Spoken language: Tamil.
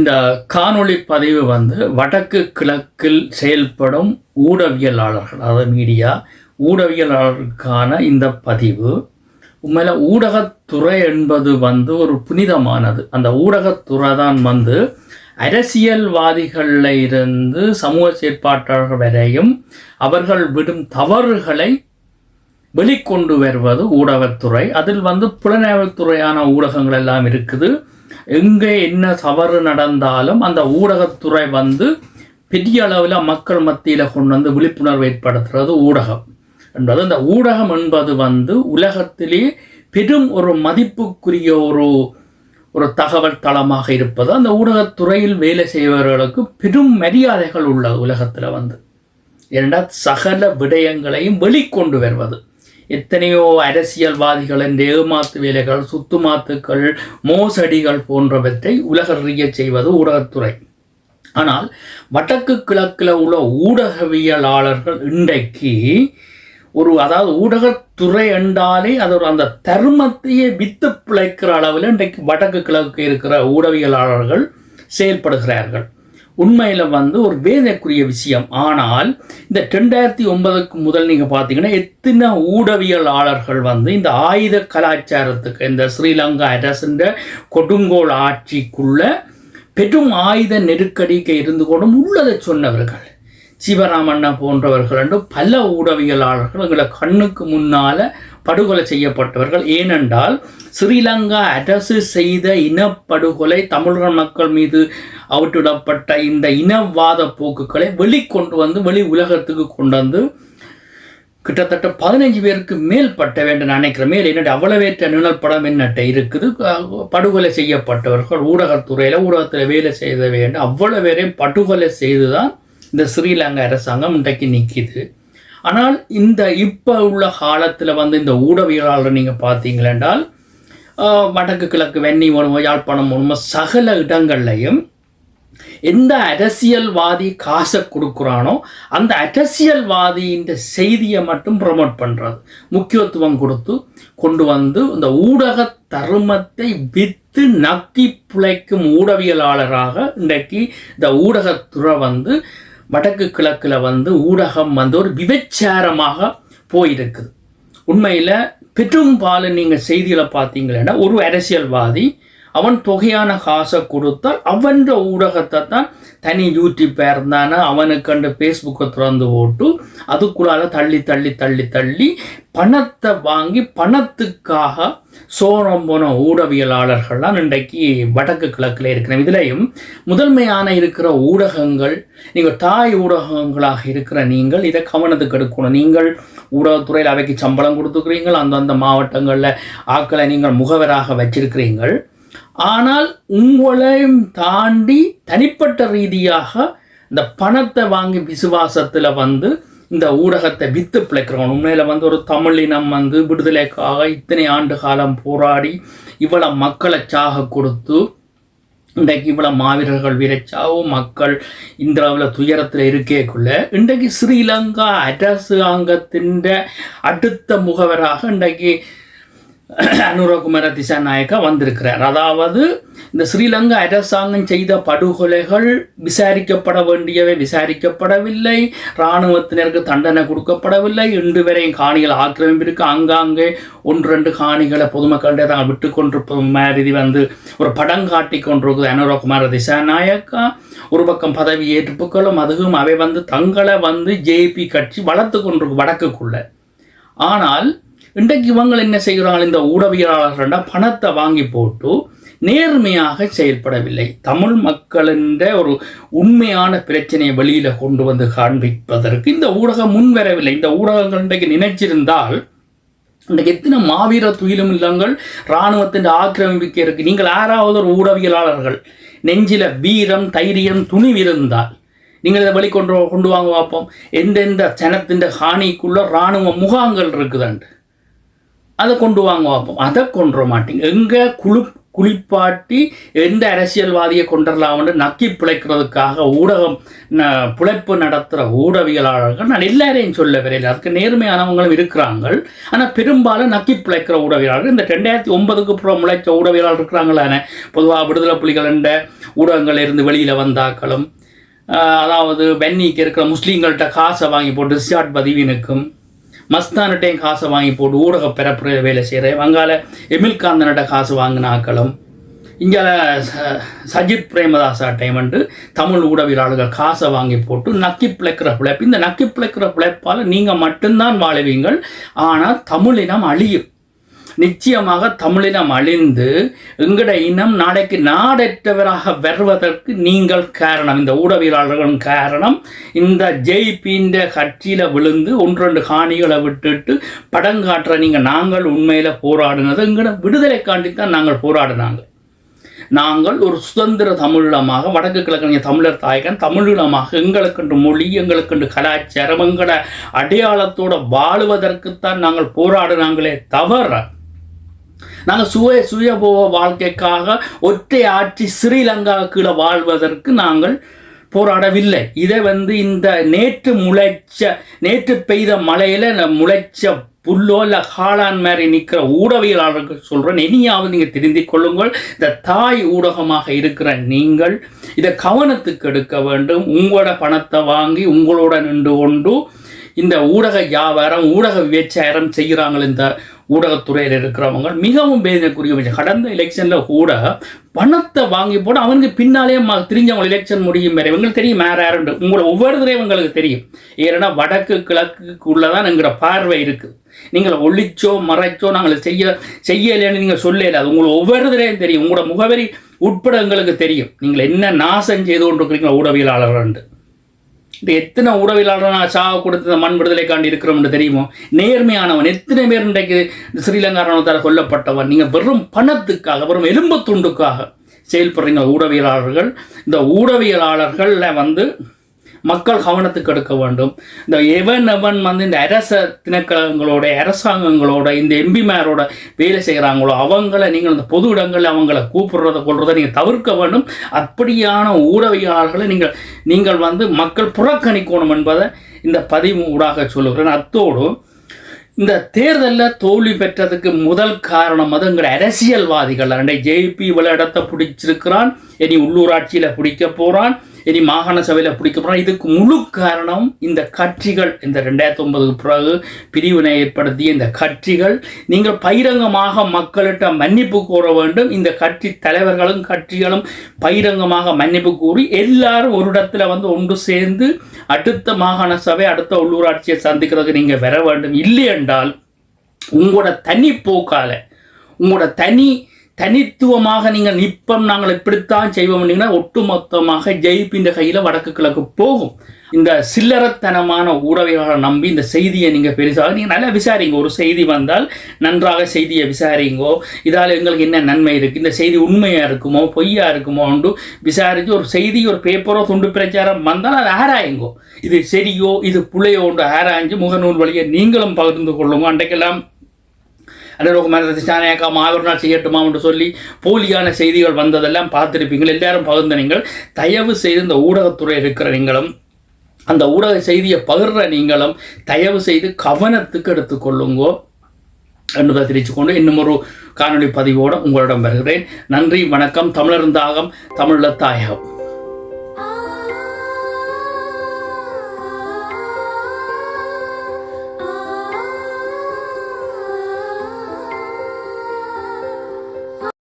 இந்த காணொளி பதிவு வடக்கு கிழக்கில் செயல்படும் ஊடகவியலாளர்கள், அதாவது மீடியா ஊடகவியலாளர்களுக்கான இந்த பதிவு. உண்மையில ஊடகத்துறை என்பது ஒரு புனிதமானது. அந்த ஊடகத்துறை தான் அரசியல்வாதிகளில் இருந்து சமூக செயற்பாட்டாளர்கள் வரையும் அவர்கள் விடும் தவறுகளை வெளிக்கொண்டு வருவது ஊடகத்துறை. அதில் புலனாய்வுத்துறையான ஊடகங்கள் எல்லாம் இருக்குது. எங்கே என்ன தவறு நடந்தாலும் அந்த ஊடகத்துறை பெரிய அளவில் மக்கள் மத்தியில் கொண்டு விழிப்புணர்வு ஏற்படுத்துறது ஊடகம் என்பது. அந்த ஊடகம் என்பது உலகத்திலே பெரும் ஒரு மதிப்புக்குரிய ஒரு தகவல் தளமாக இருப்பது. அந்த ஊடகத்துறையில் வேலை செய்பவர்களுக்கு பெரும் மரியாதைகள் உள்ளது உலகத்தில். ஏனென்றால் சகல விடயங்களையும் வெளிக்கொண்டு வருவது. எத்தனையோ அரசியல்வாதிகளின் ஏமாத்து வேலைகள், சுத்துமாத்துக்கள், மோசடிகள் போன்றவற்றை உலகறிய செய்வது ஊடகத்துறை. ஆனால் வடக்கு கிழக்கில் உள்ள ஊடகவியலாளர்கள் இன்றைக்கு அதாவது ஊடகத்துறை என்றாலே அது அந்த தர்மத்தையே வித்து பிழைக்கிற அளவில் இன்றைக்கு வடக்கு கிழக்கு இருக்கிற ஊடகவியலாளர்கள் செயல்படுகிறார்கள். உண்மையில் ஒரு வேதனைக்குரிய விஷயம். ஆனால் இந்த 2009க்கு முதல் நீங்கள் பார்த்தீங்கன்னா எத்தனை ஊடகவியலாளர்கள் இந்த ஆயுத கலாச்சாரத்துக்கு, இந்த ஸ்ரீலங்கா அரசின் கொடுங்கோல் ஆட்சிக்குள்ள பெரும் ஆயுத நெருக்கடிக்கு இருந்து கொண்டும் உள்ளதை சொன்னவர்கள், சிவராமண்ணா போன்றவர்கள் என்று பல ஊடகவியலாளர்கள் எங்களை கண்ணுக்கு முன்னால் படுகொலை செய்யப்பட்டவர்கள். ஏனென்றால் ஸ்ரீலங்கா அரசு செய்த இனப்படுகொலை, தமிழக மக்கள் மீது அவிட்டிடப்பட்ட இந்த இனவாத போக்குகளை வெளிக்கொண்டு வெளி உலகத்துக்கு கொண்டு கிட்டத்தட்ட 15 பேருக்கு மேல்பட்ட வேண்டும் நினைக்கிறேன். மேல் என்னட்டு அவ்வளவேற்ற நிழல் படம் என்னட்ட இருக்குது. படுகொலை செய்யப்பட்டவர்கள் ஊடகத்தில் வேலை செய்த வேண்டும். அவ்வளவு பேரையும் படுகொலை செய்துதான் இந்த ஸ்ரீலங்கா அரசாங்கம் இன்றைக்கு நிற்கிது. ஆனால் இந்த இப்போ உள்ள காலத்தில் இந்த ஊடகவியலாளர் நீங்கள் பார்த்தீங்களென்றால் வடக்கு கிழக்கு, வெண்ணி மூலமாக, யாழ்ப்பாணம் மூலமாக சகல இடங்கள்லையும் எந்த அரசியல்வாதி காசை கொடுக்குறானோ அந்த அரசியல்வாதியின் செய்தியை மட்டும் ப்ரமோட் பண்ணுறது, முக்கியத்துவம் கொடுத்து கொண்டு இந்த ஊடக தர்மத்தை வித்து நக்கி பிழைக்கும் ஊடகவியலாளராக இன்றைக்கு இந்த ஊடகத்துறை வடக்கு கிழக்கில் ஊடகம் ஒரு விபச்சாரமாக போயிருக்குது. உண்மையில் பெரும்பாலும் நீங்கள் செய்திகளை பார்த்தீங்களேன்னா ஒரு அரசியல்வாதி அவன் தொகையான காசை கொடுத்தால் அவன் ஊடகத்தை தான் தனி யூடியூப்பாக இருந்தானா அவனுக்கண்டு ஃபேஸ்புக்கை திறந்து போட்டு அதுக்குள்ளால தள்ளி தள்ளி தள்ளி தள்ளி பணத்தை வாங்கி பணத்துக்காக சோனம் போன ஊடகவியலாளர்கள்லாம் இன்றைக்கு வடக்கு கிழக்கில் இருக்கிற. இதுலேயும் முதன்மையான இருக்கிற ஊடகங்கள், நீங்கள் தாய் ஊடகங்களாக இருக்கிற நீங்கள் இதை கவனத்துக்கு எடுக்கணும். நீங்கள் ஊடகத்துறையில் அவைக்கு சம்பளம் கொடுத்துக்கிறீங்கள், அந்தந்த மாவட்டங்களில் ஆக்களை நீங்கள் முகவராக வச்சிருக்கிறீங்கள். ஆனால் உங்களையும் தாண்டி தனிப்பட்ட ரீதியாக இந்த பணத்தை வாங்கி விசுவாசத்தில் இந்த ஊடகத்தை வித்து பிழைக்கிறவங்க. உண்மையில் ஒரு தமிழினம் விடுதலைக்காக இத்தனை ஆண்டு காலம் போராடி இவ்வளவு மக்களை சாக கொடுத்து இன்றைக்கு இவ்வளோ மாவீரர்கள் வீரச்சாவும் மக்கள் இந்திராவில் துயரத்தில் இருக்கேக்குள்ள இன்றைக்கு ஸ்ரீலங்கா அரசாங்கத்தின் அடுத்த முகவராக இன்றைக்கு அனுரகுமார திசாநாயக்கா வந்திருக்கிறார். அதாவது இந்த ஸ்ரீலங்கா அரசாங்கம் செய்த படுகொலைகள் விசாரிக்கப்பட வேண்டியவை விசாரிக்கப்படவில்லை, இராணுவத்தினருக்கு தண்டனை கொடுக்கப்படவில்லை, இன்று வரையும் காணிகள் ஆக்கிரமிப்பிற்கு ஆங்காங்கே 1-2 காணிகளை பொதுமக்களிடையே தான் விட்டு கொண்டிருப்பது மாதிரி ஒரு படம் காட்டி கொண்டிருக்குது அனுரகுமார திசாநாயக்கா. ஒரு பக்கம் பதவி ஏற்புகளும் அதுவும் அவை தங்களை ஜேபி கட்சி வளர்த்து கொண்டிருக்கு வடக்குக்குள்ள. ஆனால் இன்றைக்கு இவங்க என்ன செய்கிறாங்க, இந்த ஊடகவியலாளர்கள்டா பணத்தை வாங்கி போட்டு நேர்மையாக செயல்படவில்லை. தமிழ் மக்களின் ஒரு உண்மையான பிரச்சனையை வெளியில் கொண்டு காண்பிப்பதற்கு இந்த ஊடகம் முன்வரவில்லை. இந்த ஊடகங்கள் இன்றைக்கு நினைச்சிருந்தால் இன்றைக்கு எத்தனை மாவீர துயிலும் இல்லங்கள் இராணுவத்தின் ஆக்கிரமிக்க இருக்கு. நீங்கள் யாராவது ஒரு ஊடகவியலாளர்கள் நெஞ்சில வீரம், தைரியம், துணிவிருந்தால் நீங்கள் இதை கொண்டு வாங்க பார்ப்போம். எந்தெந்த சனத்தின் ஹானிக்குள்ள இராணுவ முகாங்கள் இருக்குதாண்டு அதை கொண்டு வாங்க பார்ப்போம். அதை கொண்டு மாட்டீங்க. எங்கே குளிப்பாட்டி எந்த அரசியல்வாதியை கொண்டுடலாம்னு நக்கி பிழைக்கிறதுக்காக ஊடகம் பிழைப்பு நடத்துகிற ஊடகவியலாளர்கள் நான் எல்லாரையும் சொல்ல வரையில் அதுக்கு நேர்மையானவங்களும் இருக்கிறாங்க. ஆனால் பெரும்பாலும் நக்கி பிழைக்கிற ஊடகவியலாளர்கள் இந்த 2009க்கு அப்புறம் முளைச்ச ஊடகவியலாளர் இருக்கிறாங்களான பொதுவாக விடுதலை புலிகள் என்ற ஊடகங்கள் இருந்து வெளியில் வந்தாக்களும், அதாவது பென்னிக்கு இருக்கிற முஸ்லீம்கள்கிட்ட காசை வாங்கி போட்டு ரிஷாட் பதிவினுக்கும் மஸ்தான்கிட்டையும் காசை வாங்கி போட்டு ஊடக பெறப்புற வேலை செய்கிறேன். வங்காள எமில்காந்தனிட்ட காசு வாங்கினாக்களும், இங்கே சஜித் பிரேமதாசாட்டையும் வந்து தமிழ் ஊடகவியலாளர்கள் காசை வாங்கி போட்டு நக்கி பிழைக்கிற பிழைப்பு. இந்த நக்கி பிழைக்கிற பிழைப்பால் நீங்கள் மட்டும்தான் வாழுவீங்கள். ஆனால் தமிழினம் அழியும். நிச்சயமாக தமிழினம் அழிந்து எங்கட இனம் நாளைக்கு நாடற்றவராக வருவதற்கு நீங்கள் காரணம், இந்த ஊடகவியலாளர்களும் காரணம். இந்த ஜேபியின் கட்சியில் விழுந்து 1-2 காணிகளை விட்டுட்டு படம் காட்டுற நீங்கள் நாங்கள் உண்மையில் போராடினது எங்கட விடுதலைக்காண்டித்தான் நாங்கள் போராடினாங்க. நாங்கள் ஒரு சுதந்திர தமிழீழமாக, வடக்கு கிழக்கு தமிழர் தாயகன் தமிழீழமாக, எங்களுக்கென்று மொழி, எங்களுக்கென்று கலாச்சாரம், எங்களோட அடையாளத்தோடு வாழுவதற்குத்தான் நாங்கள் போராடினாங்களே தவிர நாங்கள் சுயபோக வாழ்க்கைக்காக ஒற்றை ஆட்சி ஸ்ரீலங்கா கீழே வாழ்வதற்கு நாங்கள் போராடவில்லை. இதை இந்த நேற்று பெய்த மழையில் முளைச்ச புல்லோ இல்லை காளான் மாதிரி நிற்கிற ஊடகவியலாளர்கள் சொல்கிறேன், இனியாவது நீங்கள் திருந்திக் கொள்ளுங்கள். இந்த தாய் ஊடகமாக இருக்கிற நீங்கள் இதை கவனத்துக்கு எடுக்க வேண்டும். உங்களோட பணத்தை வாங்கி உங்களோட நின்று கொண்டு இந்த ஊடக வியாபாரம், ஊடக விபச்சாரம் செய்கிறாங்க. இந்த ஊடகத்துறையில் இருக்கிறவங்க மிகவும் வேதனைக்குரிய விஷயம். கடந்த எலெக்ஷனில் கூட பணத்தை வாங்கி போட அவனுக்கு பின்னாலே தெரிஞ்சவங்க எலெக்ஷன் முடியும் வேறு இவங்களுக்கு தெரியும் வேறு யாருண்டு. உங்களை ஒவ்வொருத்தரையும் உங்களுக்கு தெரியும். ஏன்னா வடக்கு கிழக்குள்ளதான் எங்களோட பார்வை இருக்குது. நீங்கள் ஒழிச்சோ மறைச்சோ நாங்கள் செய்யலைன்னு நீங்கள் சொல்லல. அது உங்களுக்கு ஒவ்வொருத்தரையும் தெரியும். உங்களோட முகவரி உட்பட எங்களுக்கு தெரியும். நீங்கள் என்ன நாசம் செய்து கொண்டு இருக்கிறீங்களா ஊடகவியலாளர்கள். இந்த எத்தனை ஊடகவியலாளர் நான் சாக கொடுத்து மண் விடுதலைக்காண்டி இருக்கிறோம்னு தெரியுமோ. நேர்மையானவன் எத்தனை பேர் இன்றைக்கு ஸ்ரீலங்கா ராணுவத்தால் கொல்லப்பட்டவன். நீங்கள் வெறும் பணத்துக்காக, வெறும் எலும்பு துண்டுக்காக செயல்படுறீங்க ஊடகவியலாளர்கள். இந்த ஊடகவியலாளர்களில் மக்கள் கவனத்துக்கு எடுக்க வேண்டும். இந்த எவன் இந்த அரச திணைக்களங்களோட, அரசாங்கங்களோட, இந்த எம்பிமாரோட வேலை செய்கிறாங்களோ அவங்கள நீங்கள் இந்த பொது இடங்களில் அவங்கள கொள்றதை நீங்கள் தவிர்க்க வேண்டும். அப்படியான ஊடகவியலாளர்களை நீங்கள் மக்கள் புறக்கணிக்கணும் என்பதை இந்த பதிவு ஊடாக சொல்லுகிறேன். அத்தோடு இந்த தேர்தலில் தோல்வி பெற்றதுக்கு முதல் காரணம் எங்கள் அரசியல்வாதிகள். ஜேபி இவ்வளோ இடத்தை பிடிச்சிருக்கிறான், இனி உள்ளூராட்சியில் பிடிக்க போகிறான், இனி மாகாண சபையில் பிடிக்க போகிறான். இதுக்கு முழு காரணம் இந்த கட்சிகள். இந்த 2009க்கு பிறகு பிரிவினை ஏற்படுத்திய இந்த கட்சிகள். நீங்கள் பகிரங்கமாக மக்களிட்ட மன்னிப்பு கூற வேண்டும். இந்த கட்சி தலைவர்களும் கட்சிகளும் பகிரங்கமாக மன்னிப்பு கூறி எல்லாரும் ஒரு இடத்துல ஒன்று சேர்ந்து அடுத்த மாகாண சபை, அடுத்த உள்ளூராட்சியை சந்திக்கிறதுக்கு நீங்கள் வர வேண்டும். இல்லை என்றால் உங்களோட தனி போக்கால, உங்களோட தனித்துவமாக நீங்கள் நிற்பம் நாங்கள் இப்படித்தான் செய்வோம்னீங்கன்னா ஒட்டுமொத்தமாக ஜெயிப்பின் கையில் வடக்கு கிழக்கு போகும். இந்த சில்லறத்தனமான ஊடகவியலாளர் நம்பி இந்த செய்தியை நீங்கள் பெருசாக நீங்கள் நல்லா விசாரிங்க. ஒரு செய்தி வந்தால் நன்றாக செய்தியை விசாரிங்கோ. இதால் எங்களுக்கு என்ன நன்மை இருக்குது, இந்த செய்தி உண்மையாக இருக்குமோ பொய்யா இருக்குமோன்னு விசாரித்து ஒரு செய்தி, ஒரு பேப்பரோ துண்டு பிரச்சாரம் வந்தால் அதை ஆராயுங்கோ. இது சரியோ இது புள்ளையோ ஒன்று ஆராய்ஞ்சு முகநூல் வழியை நீங்களும் பகிர்ந்து கொள்ளுங்க. அன்றைக்கெல்லாம் அனுரோகமாக ஒரு நாள் செய்யட்டுமா என்று சொல்லி போலியான செய்திகள் வந்ததெல்லாம் பார்த்துருப்பீங்கள். எல்லாரும் பகிர்ந்த நீங்கள் தயவு செய்து இந்த ஊடகத்துறை இருக்கிற நீங்களும், அந்த ஊடக செய்தியை பகிர்ற நீங்களும் தயவு செய்து கவனத்துக்கு எடுத்துக்கொள்ளுங்கோ என்பதை தெரிவித்துக்கொண்டு இன்னும் ஒரு காணொலி பதிவோடு உங்களிடம் வருகிறேன். நன்றி, வணக்கம். தமிழர் தாகம், தமிழர் தாயகம்.